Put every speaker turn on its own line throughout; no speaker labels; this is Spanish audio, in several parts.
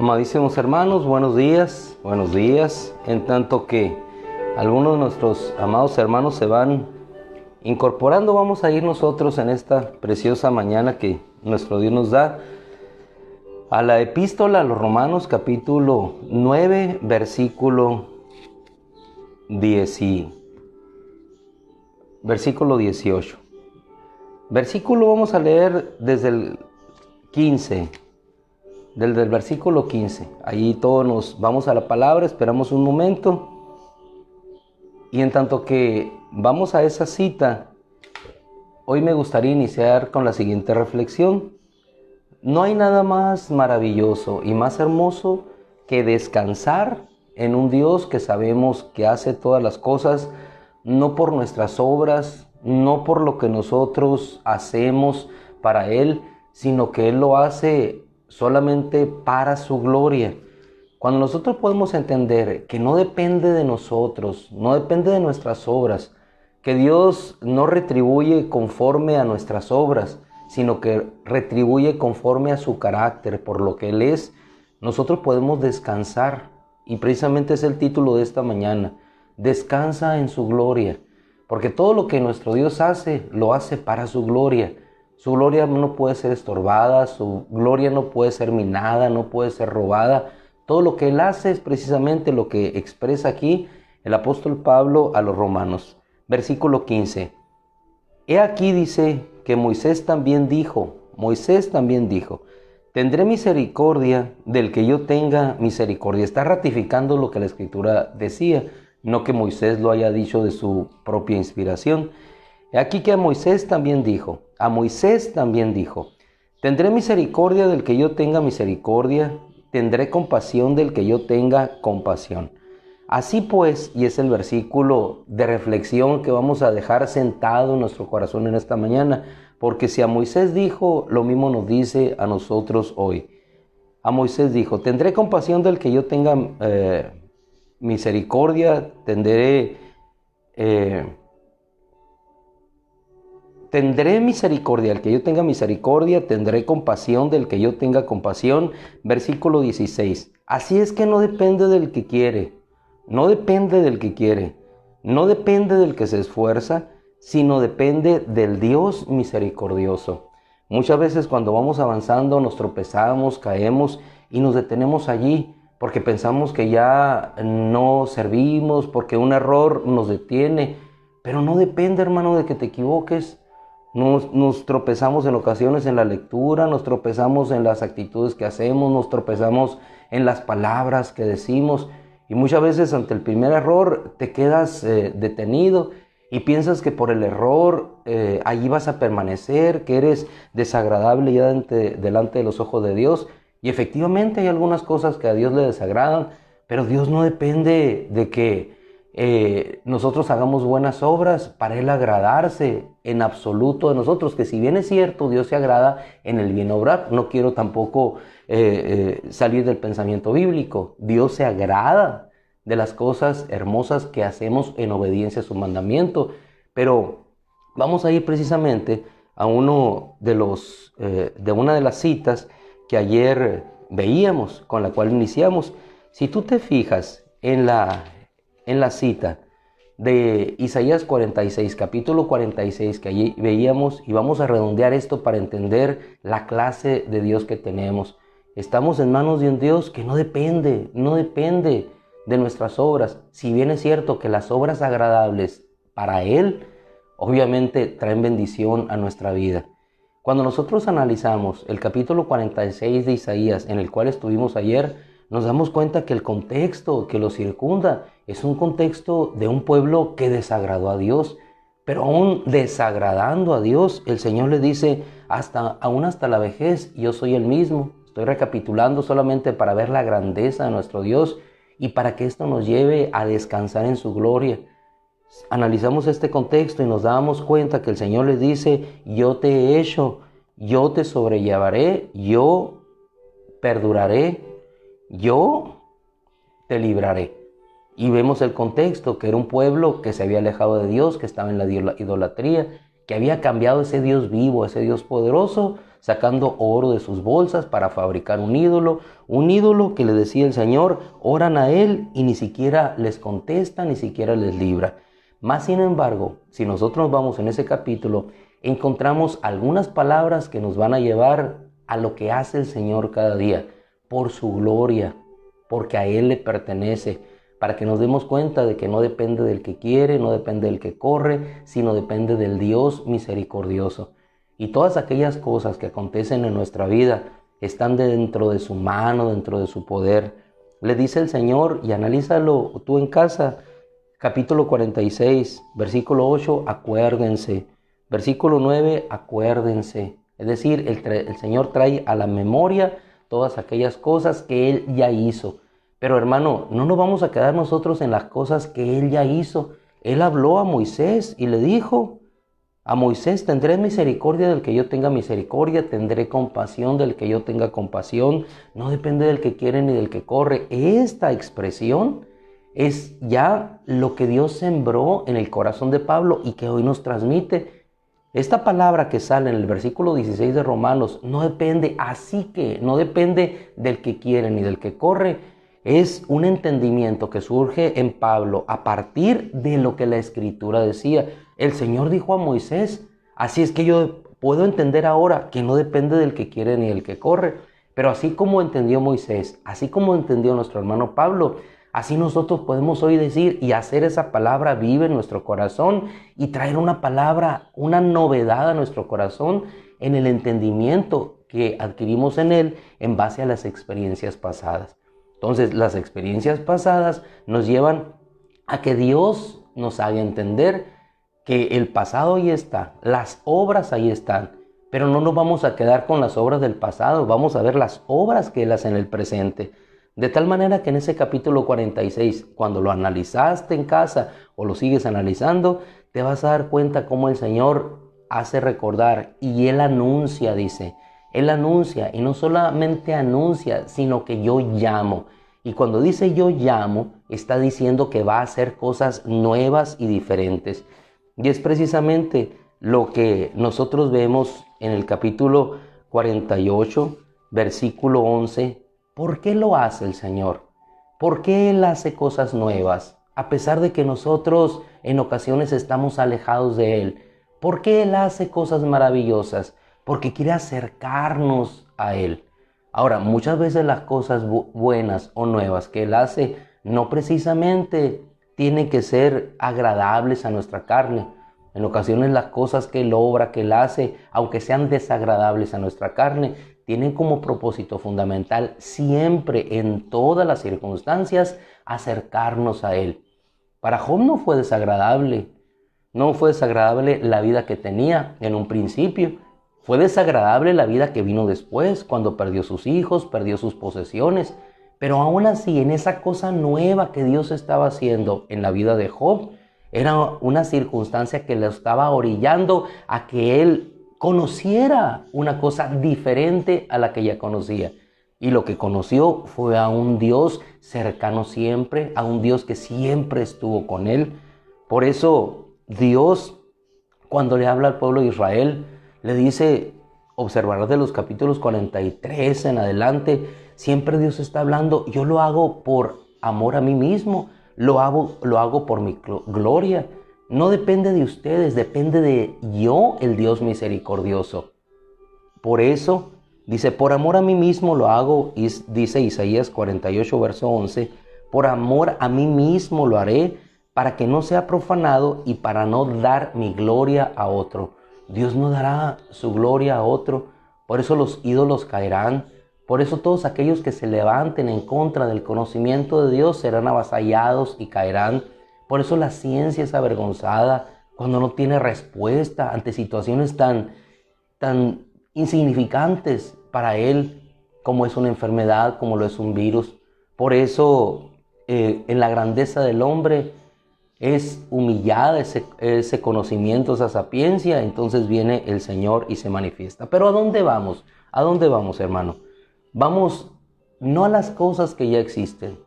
Amadísimos hermanos, buenos días. En tanto que algunos de nuestros amados hermanos se van incorporando, vamos a ir nosotros en esta preciosa mañana que nuestro Dios nos da a la epístola a los Romanos, capítulo 9, versículo 18. Versículo vamos a leer desde el 15. Desde el versículo 15, ahí todos nos vamos a la palabra, esperamos un momento y en tanto que vamos a esa cita, hoy me gustaría iniciar con la siguiente reflexión. No hay nada más maravilloso y más hermoso que descansar en un Dios que sabemos que hace todas las cosas, no por nuestras obras, no por lo que nosotros hacemos para Él, sino que Él lo hace solamente para su gloria. Cuando nosotros podemos entender que no depende de nosotros, no depende de nuestras obras, que Dios no retribuye conforme a nuestras obras, sino que retribuye conforme a su carácter, por lo que Él es, nosotros podemos descansar. Y precisamente es el título de esta mañana: descansa en su gloria, porque todo lo que nuestro Dios hace, lo hace para su gloria. Su gloria no puede ser estorbada, su gloria no puede ser minada, no puede ser robada. Todo lo que Él hace es precisamente lo que expresa aquí el apóstol Pablo a los romanos. Versículo 15. He aquí dice que Moisés también dijo, tendré misericordia del que yo tenga misericordia. Está ratificando lo que la Escritura decía, no que Moisés lo haya dicho de su propia inspiración. He aquí que a Moisés también dijo, tendré misericordia del que yo tenga misericordia, tendré compasión del que yo tenga compasión. Así pues, y es el versículo de reflexión que vamos a dejar sentado en nuestro corazón en esta mañana, porque si a Moisés dijo, lo mismo nos dice a nosotros hoy. A Moisés dijo, tendré compasión del que yo tenga misericordia, tendré misericordia del que yo tenga misericordia, tendré compasión del que yo tenga compasión. Versículo 16. Así es que no depende del que quiere, no depende del que se esfuerza, sino depende del Dios misericordioso. Muchas veces cuando vamos avanzando nos tropezamos, caemos y nos detenemos allí porque pensamos que ya no servimos, porque un error nos detiene. Pero no depende, hermano, de que te equivoques. Nos tropezamos en ocasiones en la lectura, nos tropezamos en las actitudes que hacemos, nos tropezamos en las palabras que decimos. Y muchas veces ante el primer error te quedas detenido y piensas que por el error allí vas a permanecer, que eres desagradable ya delante de los ojos de Dios. Y efectivamente hay algunas cosas que a Dios le desagradan, pero Dios no depende de que nosotros hagamos buenas obras para Él agradarse en absoluto de nosotros, que si bien es cierto, Dios se agrada en el bien obrar. No quiero tampoco salir del pensamiento bíblico. Dios se agrada de las cosas hermosas que hacemos en obediencia a su mandamiento, pero vamos a ir precisamente a una de las citas que ayer veíamos, con la cual iniciamos. Si tú te fijas en la cita de Isaías 46, capítulo 46, que allí veíamos, y vamos a redondear esto para entender la clase de Dios que tenemos. Estamos en manos de un Dios que no depende de nuestras obras. Si bien es cierto que las obras agradables para Él, obviamente traen bendición a nuestra vida. Cuando nosotros analizamos el capítulo 46 de Isaías, en el cual estuvimos ayer, nos damos cuenta que el contexto que lo circunda es un contexto de un pueblo que desagradó a Dios. Pero aún desagradando a Dios, el Señor le dice, aún hasta la vejez, yo soy el mismo. Estoy recapitulando solamente para ver la grandeza de nuestro Dios y para que esto nos lleve a descansar en su gloria. Analizamos este contexto y nos damos cuenta que el Señor les dice, yo te he hecho, yo te sobrellevaré, yo perduraré, yo te libraré. Y vemos el contexto, que era un pueblo que se había alejado de Dios, que estaba en la idolatría, que había cambiado ese Dios vivo, ese Dios poderoso, sacando oro de sus bolsas para fabricar un ídolo que le decía el Señor, oran a él y ni siquiera les contesta, ni siquiera les libra. Más sin embargo, si nosotros vamos en ese capítulo, encontramos algunas palabras que nos van a llevar a lo que hace el Señor cada día, por su gloria, porque a Él le pertenece, para que nos demos cuenta de que no depende del que quiere, no depende del que corre, sino depende del Dios misericordioso. Y todas aquellas cosas que acontecen en nuestra vida están dentro de su mano, dentro de su poder. Le dice el Señor, y analízalo tú en casa, capítulo 46, versículo 8, acuérdense. Versículo 9, acuérdense. Es decir, el Señor trae a la memoria todas aquellas cosas que Él ya hizo. Pero hermano, no nos vamos a quedar nosotros en las cosas que Él ya hizo. Él habló a Moisés y le dijo a Moisés, tendré misericordia del que yo tenga misericordia, tendré compasión del que yo tenga compasión. No depende del que quiere ni del que corre. Esta expresión es ya lo que Dios sembró en el corazón de Pablo y que hoy nos transmite. Esta palabra que sale en el versículo 16 de Romanos no depende, así que no depende del que quiere ni del que corre. Es un entendimiento que surge en Pablo a partir de lo que la Escritura decía. El Señor dijo a Moisés, así es que yo puedo entender ahora que no depende del que quiere ni del que corre. Pero así como entendió Moisés, así como entendió nuestro hermano Pablo, así nosotros podemos hoy decir y hacer esa palabra viva en nuestro corazón y traer una palabra, una novedad a nuestro corazón en el entendimiento que adquirimos en él en base a las experiencias pasadas. Entonces, las experiencias pasadas nos llevan a que Dios nos haga entender que el pasado ahí está, las obras ahí están, pero no nos vamos a quedar con las obras del pasado, vamos a ver las obras que Él hace en el presente. De tal manera que en ese capítulo 46, cuando lo analizaste en casa o lo sigues analizando, te vas a dar cuenta cómo el Señor hace recordar y Él anuncia, dice. Él anuncia y no solamente anuncia, sino que yo llamo. Y cuando dice yo llamo, está diciendo que va a hacer cosas nuevas y diferentes. Y es precisamente lo que nosotros vemos en el capítulo 48, versículo 11. ¿Por qué lo hace el Señor? ¿Por qué Él hace cosas nuevas? A pesar de que nosotros en ocasiones estamos alejados de Él. ¿Por qué Él hace cosas maravillosas? Porque quiere acercarnos a Él. Ahora, muchas veces las cosas buenas o nuevas que Él hace no precisamente tienen que ser agradables a nuestra carne. En ocasiones las cosas que Él obra, que Él hace, aunque sean desagradables a nuestra carne, tienen como propósito fundamental siempre, en todas las circunstancias, acercarnos a Él. Para Job no fue desagradable la vida que tenía en un principio. Fue desagradable la vida que vino después, cuando perdió sus hijos, perdió sus posesiones. Pero aún así, en esa cosa nueva que Dios estaba haciendo en la vida de Job, era una circunstancia que le estaba orillando a que él conociera una cosa diferente a la que ya conocía. Y lo que conoció fue a un Dios cercano siempre, a un Dios que siempre estuvo con él. Por eso Dios, cuando le habla al pueblo de Israel, le dice, observarás de los capítulos 43 en adelante, siempre Dios está hablando, yo lo hago por amor a mí mismo, lo hago por mi gloria. No depende de ustedes, depende de yo, el Dios misericordioso. Por eso, dice, por amor a mí mismo lo hago, dice Isaías 48, verso 11, por amor a mí mismo lo haré, para que no sea profanado y para no dar mi gloria a otro. Dios no dará su gloria a otro, por eso los ídolos caerán, por eso todos aquellos que se levanten en contra del conocimiento de Dios serán avasallados y caerán. Por eso la ciencia es avergonzada cuando no tiene respuesta ante situaciones tan insignificantes para él, como es una enfermedad, como lo es un virus. Por eso en la grandeza del hombre es humillada ese conocimiento, esa sapiencia, entonces viene el Señor y se manifiesta. Pero ¿a dónde vamos? ¿A dónde vamos, hermano? Vamos no a las cosas que ya existen,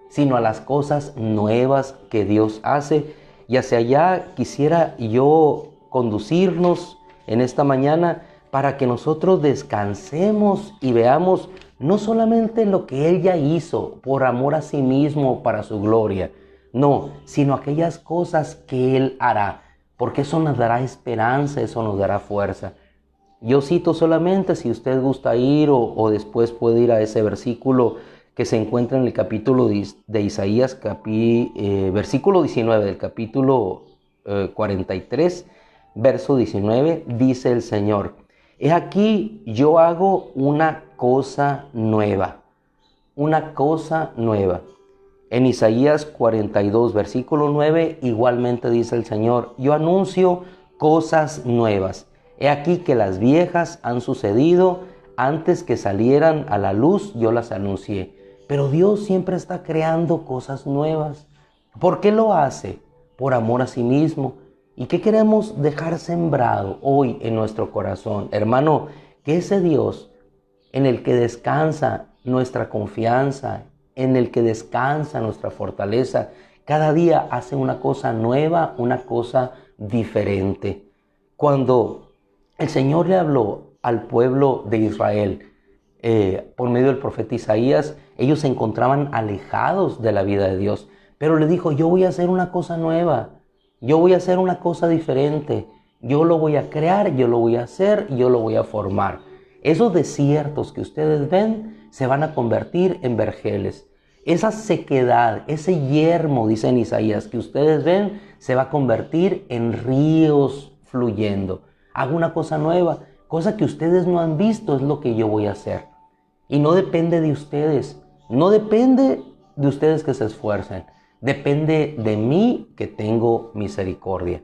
sino a las cosas nuevas que Dios hace. Y hacia allá quisiera yo conducirnos en esta mañana para que nosotros descansemos y veamos no solamente lo que Él ya hizo por amor a sí mismo, para su gloria, no, sino aquellas cosas que Él hará, porque eso nos dará esperanza, eso nos dará fuerza. Yo cito solamente, si usted gusta ir o después puede ir a ese versículo que se encuentra en el capítulo de Isaías, versículo 19 del capítulo 43, verso 19, dice el Señor: He aquí, yo hago una cosa nueva, una cosa nueva. En Isaías 42, versículo 9, igualmente dice el Señor: yo anuncio cosas nuevas. He aquí que las viejas han sucedido, antes que salieran a la luz yo las anuncié. Pero Dios siempre está creando cosas nuevas. ¿Por qué lo hace? Por amor a sí mismo. ¿Y qué queremos dejar sembrado hoy en nuestro corazón? Hermano, que ese Dios en el que descansa nuestra confianza, en el que descansa nuestra fortaleza, cada día hace una cosa nueva, una cosa diferente. Cuando el Señor le habló al pueblo de Israel por medio del profeta Isaías, ellos se encontraban alejados de la vida de Dios, pero le dijo: yo voy a hacer una cosa nueva, yo voy a hacer una cosa diferente, yo lo voy a crear, yo lo voy a hacer, yo lo voy a formar. Esos desiertos que ustedes ven se van a convertir en vergeles. Esa sequedad, ese yermo, dice en Isaías, que ustedes ven, se va a convertir en ríos fluyendo. Hago una cosa nueva, cosa que ustedes no han visto, es lo que yo voy a hacer. Y no depende de ustedes, no depende de ustedes que se esfuercen, depende de mí que tengo misericordia.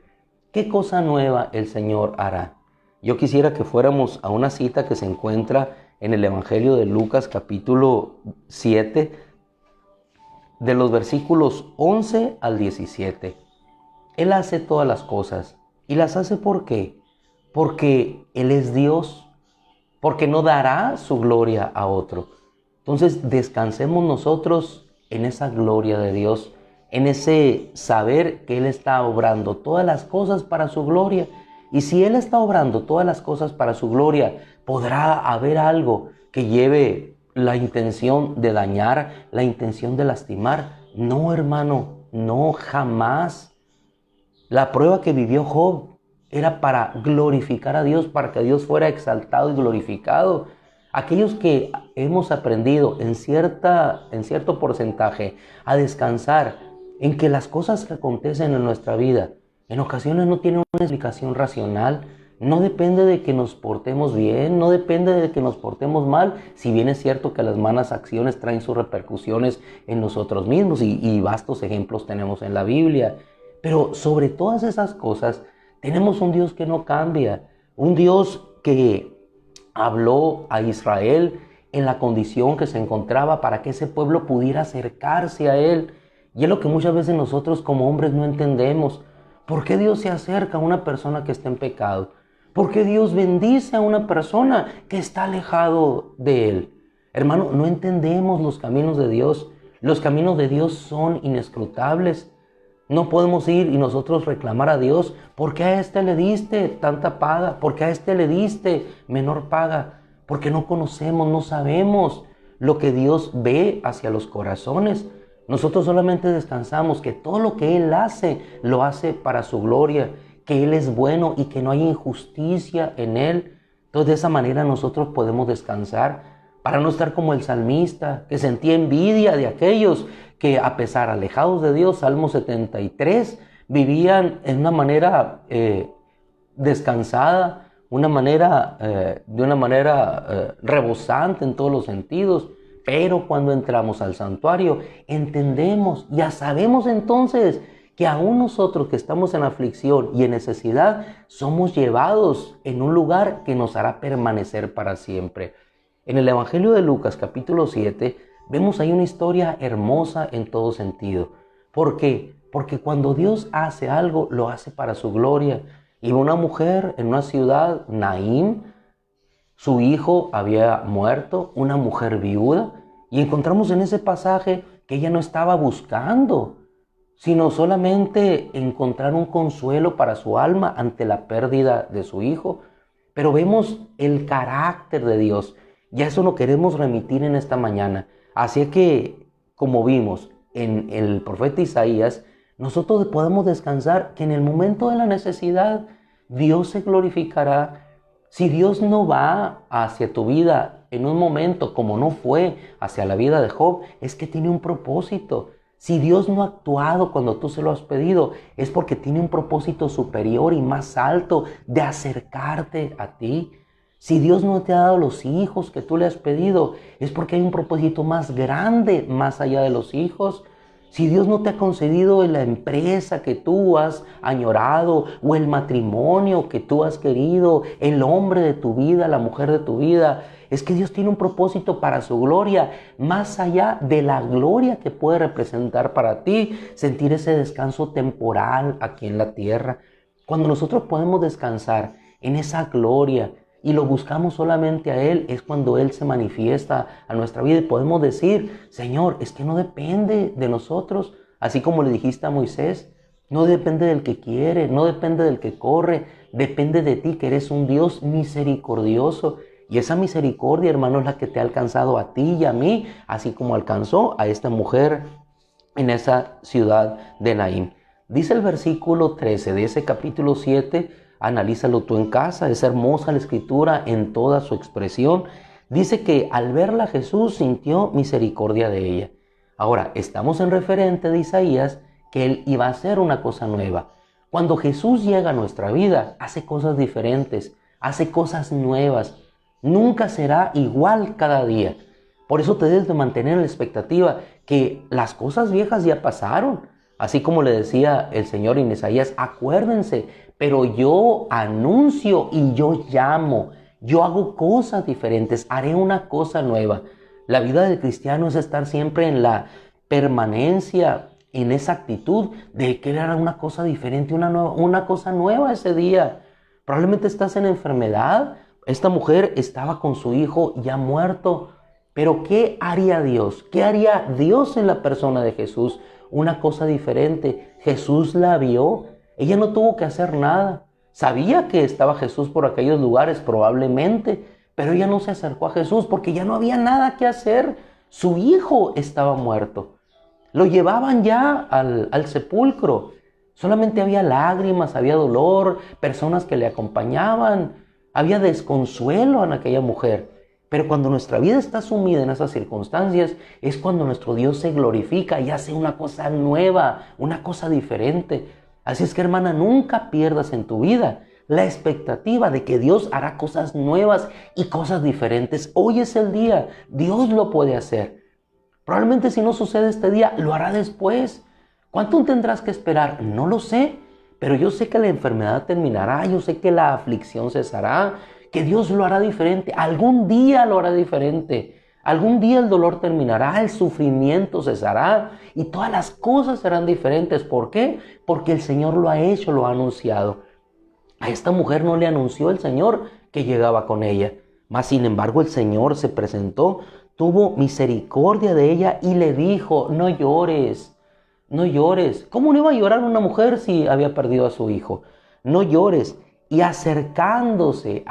¿Qué cosa nueva el Señor hará? Yo quisiera que fuéramos a una cita que se encuentra en el Evangelio de Lucas, capítulo 7, de los versículos 11 al 17. Él hace todas las cosas. ¿Y las hace por qué? Porque Él es Dios, porque no dará su gloria a otro. Entonces descansemos nosotros en esa gloria de Dios, en ese saber que Él está obrando todas las cosas para su gloria. Y si Él está obrando todas las cosas para su gloria, ¿podrá haber algo que lleve la intención de dañar, la intención de lastimar? No, hermano, no, jamás. La prueba que vivió Job era para glorificar a Dios, para que Dios fuera exaltado y glorificado. Aquellos que hemos aprendido en cierto porcentaje a descansar en que las cosas que acontecen en nuestra vida en ocasiones no tienen una explicación racional, no depende de que nos portemos bien, no depende de que nos portemos mal, si bien es cierto que las malas acciones traen sus repercusiones en nosotros mismos y vastos ejemplos tenemos en la Biblia. Pero sobre todas esas cosas tenemos un Dios que no cambia, un Dios que habló a Israel en la condición que se encontraba para que ese pueblo pudiera acercarse a Él. Y es lo que muchas veces nosotros como hombres no entendemos. ¿Por qué Dios se acerca a una persona que está en pecado? ¿Por qué Dios bendice a una persona que está alejado de Él? Hermano, no entendemos los caminos de Dios. Los caminos de Dios son inescrutables. No podemos ir y nosotros reclamar a Dios: ¿por qué a este le diste tanta paga? ¿Por qué a este le diste menor paga? Porque no conocemos, no sabemos lo que Dios ve hacia los corazones. Nosotros solamente descansamos que todo lo que Él hace, lo hace para su gloria, que Él es bueno y que no hay injusticia en Él. Entonces de esa manera nosotros podemos descansar para no estar como el salmista, que sentía envidia de aquellos que, a pesar alejados de Dios, Salmo 73, vivían en una manera descansada, de una manera rebosante en todos los sentidos. Pero cuando entramos al santuario, entendemos, ya sabemos entonces que aún nosotros que estamos en aflicción y en necesidad, somos llevados en un lugar que nos hará permanecer para siempre. En el Evangelio de Lucas, capítulo 7, vemos ahí una historia hermosa en todo sentido. ¿Por qué? Porque cuando Dios hace algo, lo hace para su gloria. Y una mujer en una ciudad, Naín, su hijo había muerto, una mujer viuda, y encontramos en ese pasaje que ella no estaba buscando, sino solamente encontrar un consuelo para su alma ante la pérdida de su hijo. pero vemos el carácter de Dios. Y a eso lo queremos remitir en esta mañana. Así que, como vimos en el profeta Isaías, nosotros podemos descansar que en el momento de la necesidad Dios se glorificará. Si Dios no va hacia tu vida en un momento como no fue hacia la vida de Job, es que tiene un propósito. Si Dios no ha actuado cuando tú se lo has pedido, es porque tiene un propósito superior y más alto de acercarte a ti. Si Dios no te ha dado los hijos que tú le has pedido, es porque hay un propósito más grande más allá de los hijos. Si Dios no te ha concedido la empresa que tú has añorado, o el matrimonio que tú has querido, el hombre de tu vida, la mujer de tu vida, es que Dios tiene un propósito para su gloria, más allá de la gloria que puede representar para ti, sentir ese descanso temporal aquí en la tierra. Cuando nosotros podemos descansar en esa gloria, y lo buscamos solamente a Él, es cuando Él se manifiesta a nuestra vida y podemos decir, Señor, es que no depende de nosotros, así como le dijiste a Moisés, no depende del que quiere, no depende del que corre, depende de ti, que eres un Dios misericordioso. Y esa misericordia, hermano, es la que te ha alcanzado a ti y a mí, así como alcanzó a esta mujer en esa ciudad de Naín. Dice el versículo 13 de ese capítulo 7, analízalo tú en casa, es hermosa la escritura en toda su expresión. Dice que al verla Jesús sintió misericordia de ella. Ahora, estamos en referente de Isaías que Él iba a hacer una cosa nueva. Cuando Jesús llega a nuestra vida, hace cosas diferentes, hace cosas nuevas. Nunca será igual cada día. Por eso te debes de mantener en la expectativa que las cosas viejas ya pasaron. Así como le decía el Señor en Isaías, acuérdense, pero yo anuncio y yo llamo, yo hago cosas diferentes, haré una cosa nueva. La vida del cristiano es estar siempre en la permanencia, en esa actitud de querer una cosa diferente, una cosa nueva ese día. Probablemente estás en enfermedad. Esta mujer estaba con su hijo ya muerto. Pero ¿qué haría Dios? ¿Qué haría Dios en la persona de Jesús? Una cosa diferente. Jesús la vio. Ella no tuvo que hacer nada. Sabía que estaba Jesús por aquellos lugares probablemente, pero ella no se acercó a Jesús porque ya no había nada que hacer. Su hijo estaba muerto. Lo llevaban ya al sepulcro. Solamente había lágrimas, había dolor, personas que le acompañaban. Había desconsuelo en aquella mujer. Pero cuando nuestra vida está sumida en esas circunstancias, es cuando nuestro Dios se glorifica y hace una cosa nueva, una cosa diferente. Así es que, hermana, nunca pierdas en tu vida la expectativa de que Dios hará cosas nuevas y cosas diferentes. Hoy es el día, Dios lo puede hacer. Probablemente si no sucede este día, lo hará después. ¿Cuánto tendrás que esperar? No lo sé, pero yo sé que la enfermedad terminará, yo sé que la aflicción cesará, que Dios lo hará diferente. Algún día lo hará diferente. Algún día el dolor terminará, el sufrimiento cesará y todas las cosas serán diferentes. ¿Por qué? Porque el Señor lo ha hecho, lo ha anunciado. A esta mujer no le anunció el Señor que llegaba con ella. Mas sin embargo el Señor se presentó, tuvo misericordia de ella y le dijo, no llores, no llores. ¿Cómo no iba a llorar una mujer si había perdido a su hijo? No llores. Y acercándose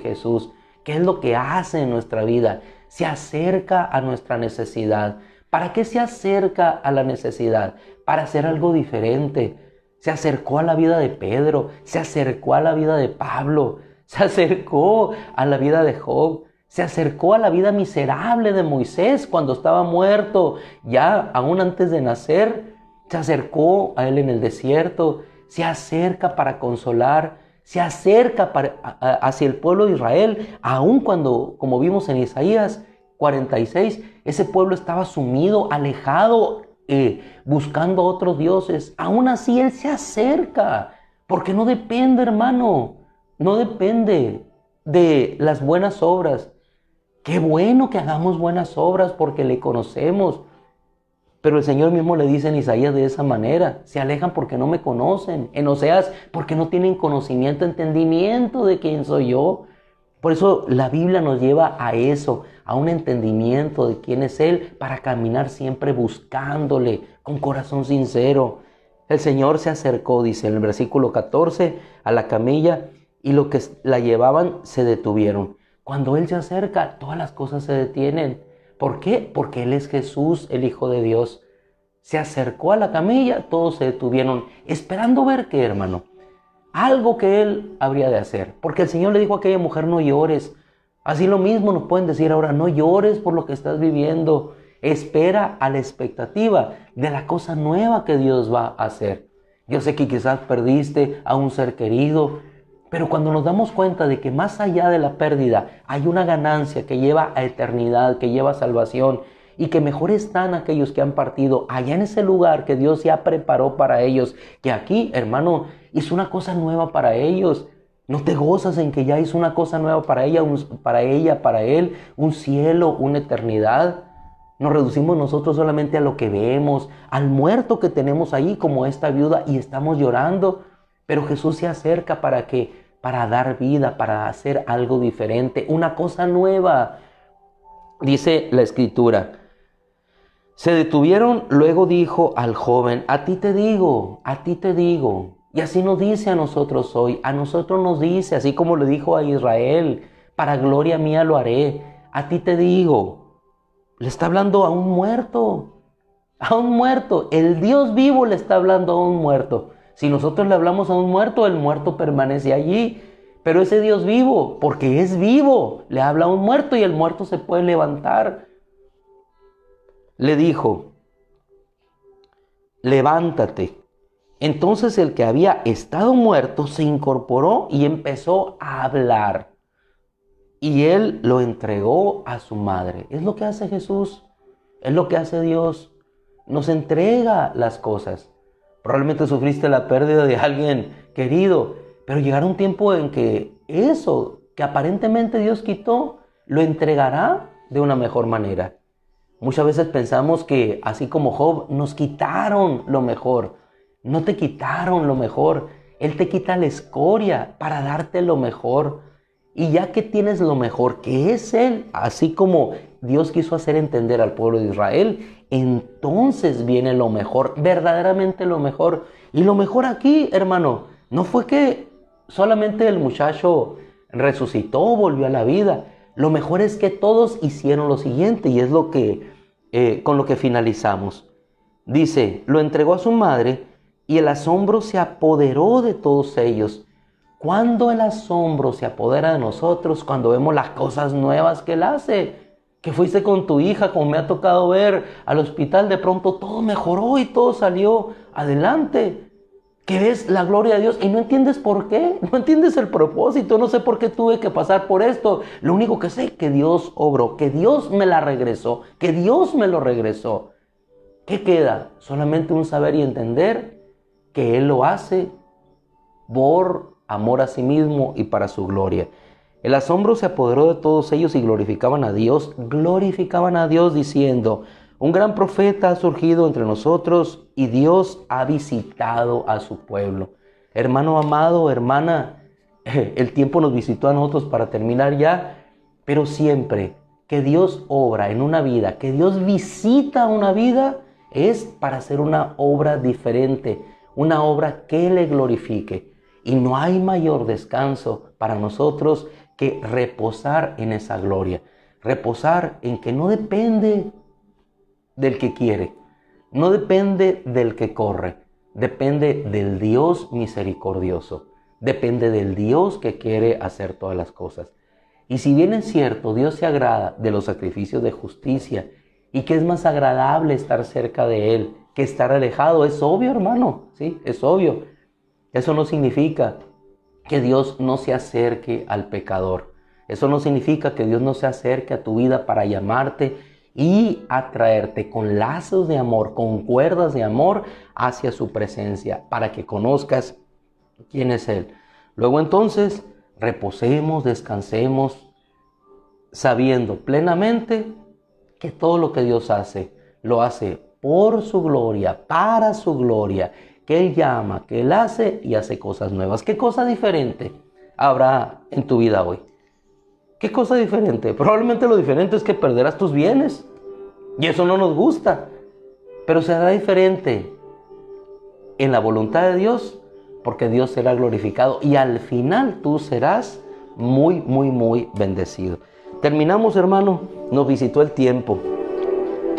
Jesús, ¿qué es lo que hace en nuestra vida? Se acerca a nuestra necesidad. ¿Para qué se acerca a la necesidad? Para hacer algo diferente. Se acercó a la vida de Pedro, se acercó a la vida de Pablo, se acercó a la vida de Job, se acercó a la vida miserable de Moisés cuando estaba muerto, ya aún antes de nacer, se acercó a él en el desierto, se acerca para consolar, se acerca hacia el pueblo de Israel, aun cuando, como vimos en Isaías 46, ese pueblo estaba sumido, alejado, buscando a otros dioses. Aún así Él se acerca, porque no depende, hermano, no depende de las buenas obras. Qué bueno que hagamos buenas obras porque le conocemos. Pero el Señor mismo le dice en Isaías de esa manera, se alejan porque no me conocen. En Oseas, porque no tienen conocimiento, entendimiento de quién soy yo. Por eso la Biblia nos lleva a eso, a un entendimiento de quién es Él, para caminar siempre buscándole con corazón sincero. El Señor se acercó, dice en el versículo 14, a la camilla y lo que la llevaban se detuvieron. Cuando Él se acerca, todas las cosas se detienen. ¿Por qué? Porque Él es Jesús, el Hijo de Dios. Se acercó a la camilla, todos se detuvieron, esperando ver qué, hermano. Algo que Él habría de hacer. Porque el Señor le dijo a aquella mujer, no llores. Así lo mismo nos pueden decir ahora, no llores por lo que estás viviendo. Espera a la expectativa de la cosa nueva que Dios va a hacer. Yo sé que quizás perdiste a un ser querido, pero cuando nos damos cuenta de que más allá de la pérdida hay una ganancia que lleva a eternidad, que lleva a salvación, y que mejor están aquellos que han partido allá en ese lugar que Dios ya preparó para ellos, que aquí, hermano, hizo una cosa nueva para ellos. ¿No te gozas en que ya hizo una cosa nueva para ella, para él, un cielo, una eternidad? Nos reducimos nosotros solamente a lo que vemos, al muerto que tenemos ahí como esta viuda y estamos llorando. Pero Jesús se acerca ¿para qué? Para dar vida, para hacer algo diferente, una cosa nueva. Dice la Escritura, se detuvieron, luego dijo al joven, a ti te digo, a ti te digo. Y así nos dice a nosotros hoy, a nosotros nos dice, así como le dijo a Israel, para gloria mía lo haré, a ti te digo. Le está hablando a un muerto, el Dios vivo le está hablando a un muerto. Si nosotros le hablamos a un muerto, el muerto permanece allí. Pero ese Dios vivo, porque es vivo, le habla a un muerto y el muerto se puede levantar. Le dijo, levántate. Entonces el que había estado muerto se incorporó y empezó a hablar. Y él lo entregó a su madre. Es lo que hace Jesús, es lo que hace Dios. Nos entrega las cosas. Probablemente sufriste la pérdida de alguien querido, pero llegará un tiempo en que eso que aparentemente Dios quitó, lo entregará de una mejor manera. Muchas veces pensamos que, así como Job, nos quitaron lo mejor. No te quitaron lo mejor. Él te quita la escoria para darte lo mejor. Y ya que tienes lo mejor, que es Él, así como Dios quiso hacer entender al pueblo de Israel, entonces viene lo mejor, verdaderamente lo mejor. Y lo mejor aquí, hermano, no fue que solamente el muchacho resucitó, volvió a la vida. Lo mejor es que todos hicieron lo siguiente, y es lo que con lo que finalizamos. Dice, lo entregó a su madre y el asombro se apoderó de todos ellos. Cuando el asombro se apodera de nosotros, cuando vemos las cosas nuevas que Él hace, que fuiste con tu hija, como me ha tocado ver al hospital, de pronto todo mejoró y todo salió adelante. Que ves la gloria de Dios y no entiendes por qué, no entiendes el propósito, no sé por qué tuve que pasar por esto. Lo único que sé es que Dios obró, que Dios me la regresó, que Dios me lo regresó. ¿Qué queda? Solamente un saber y entender que Él lo hace por amor a sí mismo y para su gloria. El asombro se apoderó de todos ellos y glorificaban a Dios diciendo, un gran profeta ha surgido entre nosotros y Dios ha visitado a su pueblo. Hermano amado, hermana, el tiempo nos visitó a nosotros para terminar ya, pero siempre que Dios obra en una vida, que Dios visita una vida, es para hacer una obra diferente, una obra que le glorifique. Y no hay mayor descanso para nosotros que reposar en esa gloria. Reposar en que no depende del que quiere, no depende del que corre, depende del Dios misericordioso, depende del Dios que quiere hacer todas las cosas. Y si bien es cierto, Dios se agrada de los sacrificios de justicia y que es más agradable estar cerca de Él que estar alejado, es obvio, hermano, sí, es obvio. Eso no significa que Dios no se acerque al pecador. Eso no significa que Dios no se acerque a tu vida para llamarte y atraerte con lazos de amor, con cuerdas de amor hacia su presencia, para que conozcas quién es Él. Luego entonces, reposemos, descansemos, sabiendo plenamente que todo lo que Dios hace, lo hace por su gloria, para su gloria, que Él llama, que Él hace y hace cosas nuevas. ¿Qué cosa diferente habrá en tu vida hoy? ¿Qué cosa diferente? Probablemente lo diferente es que perderás tus bienes. Y eso no nos gusta. Pero será diferente en la voluntad de Dios, porque Dios será glorificado y al final tú serás muy, muy, muy bendecido. Terminamos, hermano, nos visitó el tiempo,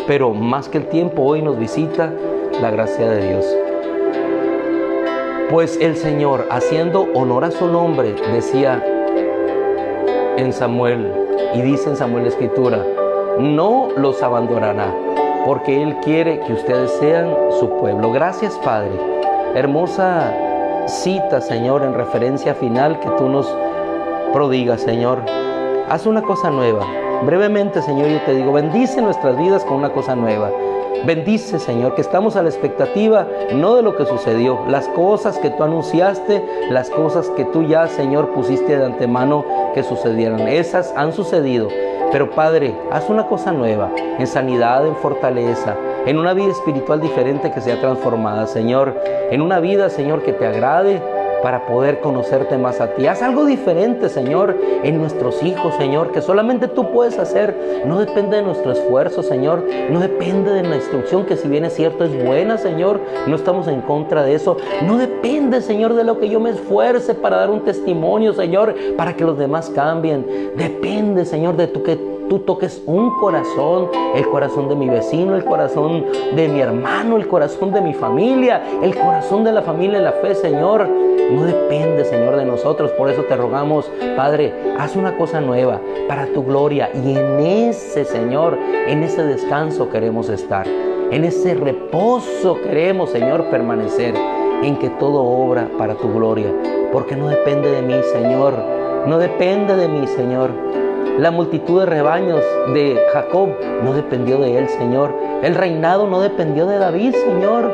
pero más que el tiempo, hoy nos visita la gracia de Dios. Pues el Señor, haciendo honor a su nombre, decía en Samuel, y dice en Samuel la Escritura, no los abandonará, porque Él quiere que ustedes sean su pueblo. Gracias, Padre. Hermosa cita, Señor, en referencia final que tú nos prodigas, Señor. Haz una cosa nueva. Brevemente, Señor, yo te digo, bendice nuestras vidas con una cosa nueva. Bendice, Señor, que estamos a la expectativa no de lo que sucedió, las cosas que tú anunciaste, las cosas que tú ya, Señor, pusiste de antemano que sucedieran. Esas han sucedido. Pero, Padre, haz una cosa nueva, en sanidad, en fortaleza, en una vida espiritual diferente que sea transformada, Señor. En una vida, Señor, que te agrade, para poder conocerte más a ti. Haz algo diferente, Señor, en nuestros hijos, Señor, que solamente tú puedes hacer. No depende de nuestro esfuerzo, Señor. No depende de la instrucción, que si bien es cierto, es buena, Señor. No estamos en contra de eso. No depende, Señor, de lo que yo me esfuerce para dar un testimonio, Señor, para que los demás cambien. Depende, Señor, de que tú toques un corazón, el corazón de mi vecino, el corazón de mi hermano, el corazón de mi familia, el corazón de la familia en la fe, Señor. No depende, Señor, de nosotros. Por eso te rogamos, Padre, haz una cosa nueva para tu gloria. Y en ese, Señor, en ese descanso queremos estar. En ese reposo queremos, Señor, permanecer. En que todo obra para tu gloria. Porque no depende de mí, Señor. No depende de mí, Señor. La multitud de rebaños de Jacob no dependió de él, Señor. El reinado no dependió de David, Señor.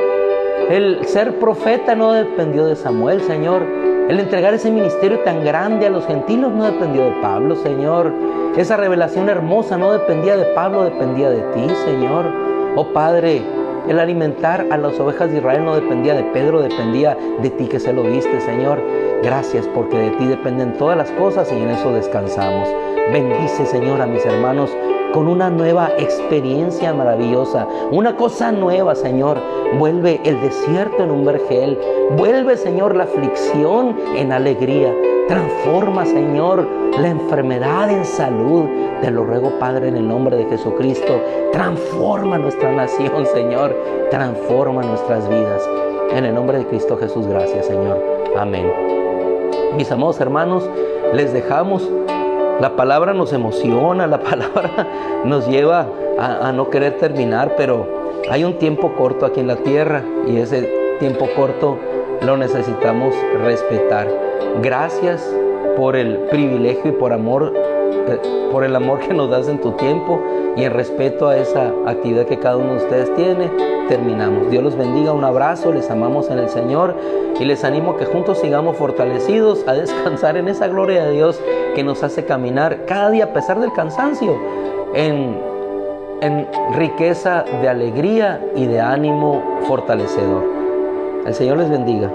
El ser profeta no dependió de Samuel, Señor. El entregar ese ministerio tan grande a los gentiles no dependió de Pablo, Señor. Esa revelación hermosa no dependía de Pablo, dependía de ti, Señor. Oh Padre, el alimentar a las ovejas de Israel no dependía de Pedro, dependía de ti que se lo diste, Señor. Gracias, porque de ti dependen todas las cosas y en eso descansamos. Bendice, Señor, a mis hermanos con una nueva experiencia maravillosa, una cosa nueva, Señor. Vuelve el desierto en un vergel, vuelve, Señor, la aflicción en alegría. Transforma, Señor, la enfermedad en salud. Te lo ruego, Padre, en el nombre de Jesucristo. Transforma nuestra nación, Señor. Transforma nuestras vidas. En el nombre de Cristo Jesús, gracias, Señor. Amén. Mis amados hermanos, les dejamos. La palabra nos emociona, la palabra nos lleva a no querer terminar, pero hay un tiempo corto aquí en la tierra y ese tiempo corto lo necesitamos respetar. Gracias por el privilegio y por el amor que nos das en tu tiempo y en respeto a esa actividad que cada uno de ustedes tiene. Terminamos. Dios los bendiga, un abrazo, les amamos en el Señor y les animo a que juntos sigamos fortalecidos a descansar en esa gloria de Dios que nos hace caminar cada día a pesar del cansancio en riqueza de alegría y de ánimo fortalecedor. El Señor les bendiga.